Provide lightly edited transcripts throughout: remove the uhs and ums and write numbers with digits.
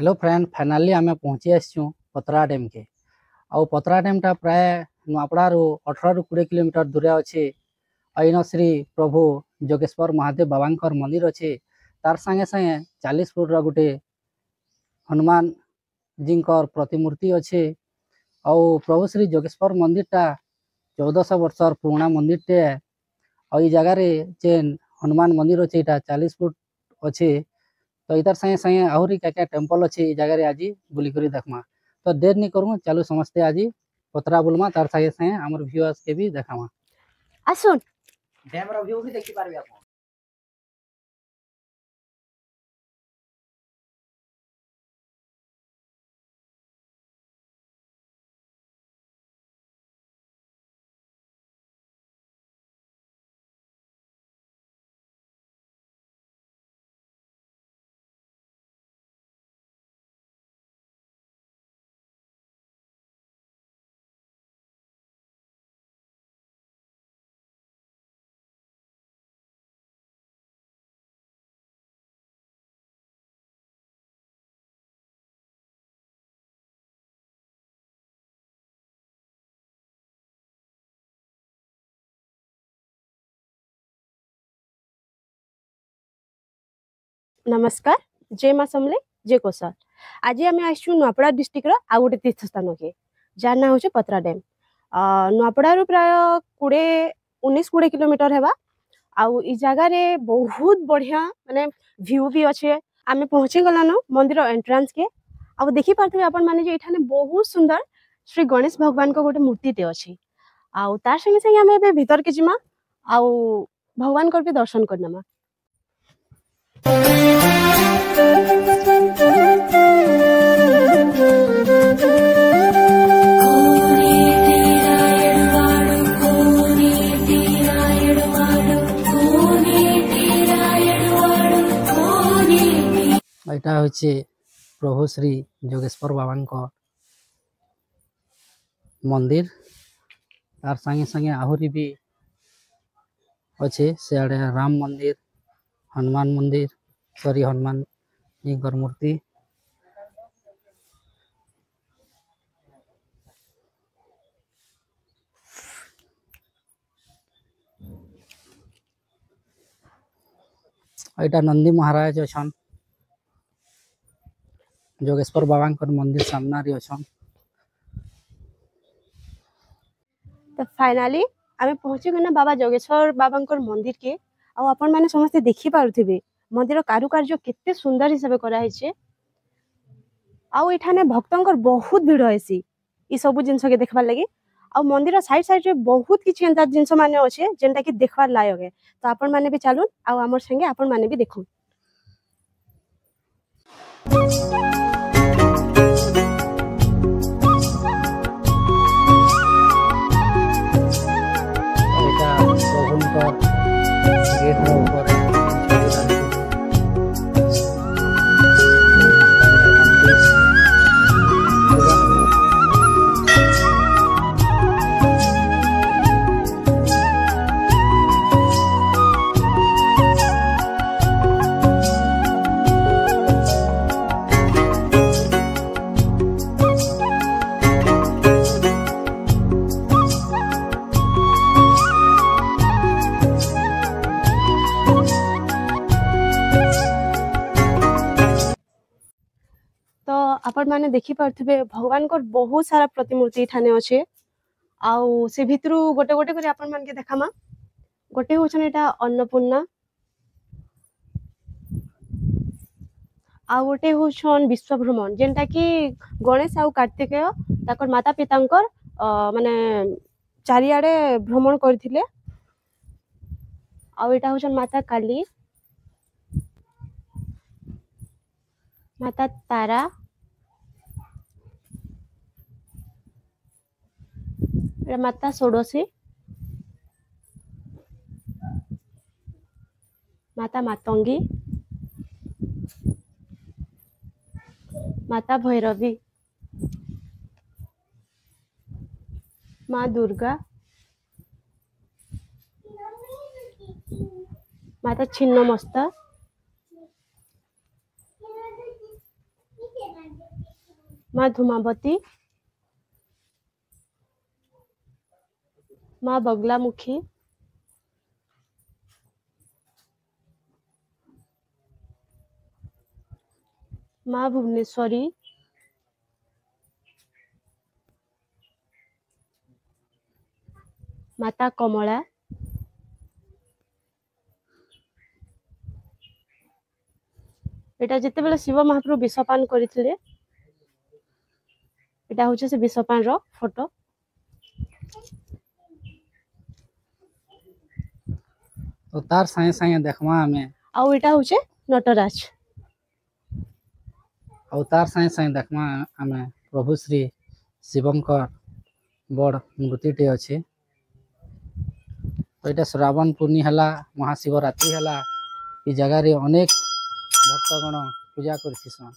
Hello friend, finally आम पहुँची आसचु पतरा डैम के। आउ पतरा डैमटा प्राय नुआपड़ारू 18 ରୁ 20 किलोमीटर दूर अच्छे। अन श्री प्रभु जोगेश्वर महादेव बाबा मंदिर अच्छे। तार संगे संगे 40 फुट गोटे हनुमान जी प्रतिमूर्ति अच्छे। आउ प्रभु श्री जोगेश्वर मंदिरटा 1400 वर्षर पुराना मंदिरटे। आई जगार जेन हनुमान मंदिर अच्छे 40 फुट अच्छे। तो इधर संगे संगे आहरी क्या क्या टेम्पल अच्छे जगह आज बुलिक देखमा। तो देर नहीं करूँ, चलो समस्ते आज पतरा बुलमा। तार संगे संगे आमर व्यूअर्स के भी देखामा। आसुन डैम रो व्यू भी देखि पारबे आप। नमस्कार, जय माँ समले, जय कौशल। आज आम आसु नुआपड़ा डिस्ट्रिक्ट आ गोटे तीर्थ स्थान के जार ना हो पतरा डैम। नुआपड़ा प्राय 19-20 किलोमीटर है। आउ इ जगार बहुत बढ़िया माने व्यू भी अच्छे। आम पहुँची गलान मंदिर एंट्रांस के। आ देखी पार्थे आपण माने जे इठाने बहुत सुंदर श्री गणेश भगवान को गोटे मूर्तिटे अच्छी। आउ तार संगे संगे आम ए भीतर के जिमा आउ भगवान को भी दर्शन करनमा। एटा होचे प्रभु श्री जोगेश्वर बाबा मंदिर। तार संगे संगे आहरी भी अच्छे सियाड़े राम मंदिर, हनुमान मंदिर, सॉरी हनुमान जी मूर्ति। एटा नंदी महाराज अछन, जोगेश्वर बाबा मंदिर सामना रे अछन। तो फाइनाली आम पहुँची गना बाबा जोगेश्वर बाबा मंदिर के। आपण माने समस्त देखि पारुथिबे मंदिर कारुकार्य केते सुंदर हिसाब कराई। आठाने भक्तों बहुत भीड़ है इ सब जिनस के देखबार लगी। आ मंदिर साइड साइड रे बहुत किछि एंता जिनस माने अच्छे जेंटा कि देखबार लायक है। तो आपण माने भी चलुन आमर संगे आपण माने भी देखुन। तो आपण माने देखि पारथिबे भगवान को बहुत सारा प्रतिमूर्ति ठाने अच्छे। आउ से भितरु गोटे गोटे कर आपण मान के देखामा। गोटे होछन एटा अन्नपूर्णा, आ गोटे होछन विश्वभ्रमण जेंटा कि गणेश आउ कार्तिकेय ताकर माता पितांकर माने चारियाडे भ्रमण करथिले। आउ एटा होछन माता काली, माता तारा, माता षोडशी, माता मातंगी, माता भैरवी, माँ दुर्गा, माता छिन्नमस्ता, माँ धूमावती, माँ बगलामुखी, माँ भुवनेश्वरी, माता कमला, एटा जितेबेले शिव महाप्रभु विषपान करथिले एटा होचे से विषपान रो फोटो। तो तार साए साए देखमा हमें आउ एटा होचे नटराज। और तार साए साए देखमा हमें प्रभु श्री शिवंकर बड़ मूर्तिटे अच्छे। तो यहाँ श्रावण पूर्णि है महाशिवरात्रि है ये जगह रे अनेक भक्तगण पूजा करछन।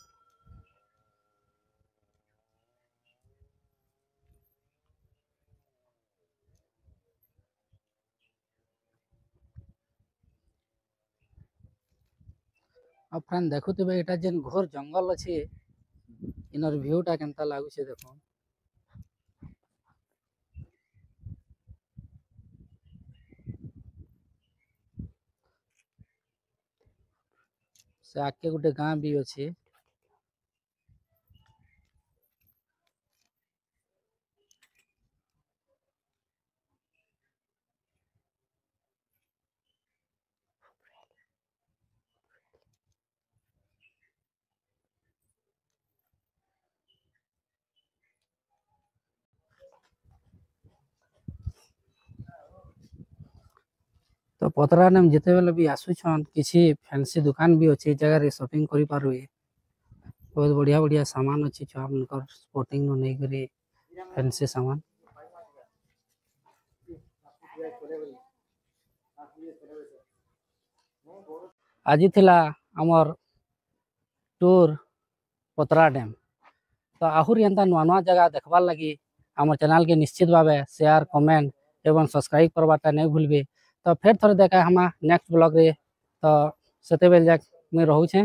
अब फ्रेंड देखुथिबे एटा जेन घोर जंगल अच्छे इनर व्यूटा केनता लागुचे देखो। से आके गोटे गाँ भी अच्छे। तो पतरा ने जिते बेले भी आसुछन किसी फैंसी दुकान भी अच्छे जगह रे शॉपिंग करि पारुए। बहुत बढ़िया बढ़िया सामान अच्छी छुआ मनकर स्पोर्टिंग नो नहीं करी फैंसी सामान। आज थिला हमर टूर पतरा डैम। तो आहुरी एंता नुआ नुआ जगह देखबार लगी हमर चैनल के निश्चित भावे शेयर कमेंट एवं सब्सक्राइब करवाटा नहीं भूलबे। तो फिर थोड़े देखा हम नेक्स्ट ब्लॉग रे। तो सेते बेल जाक मैं रहूँ छे।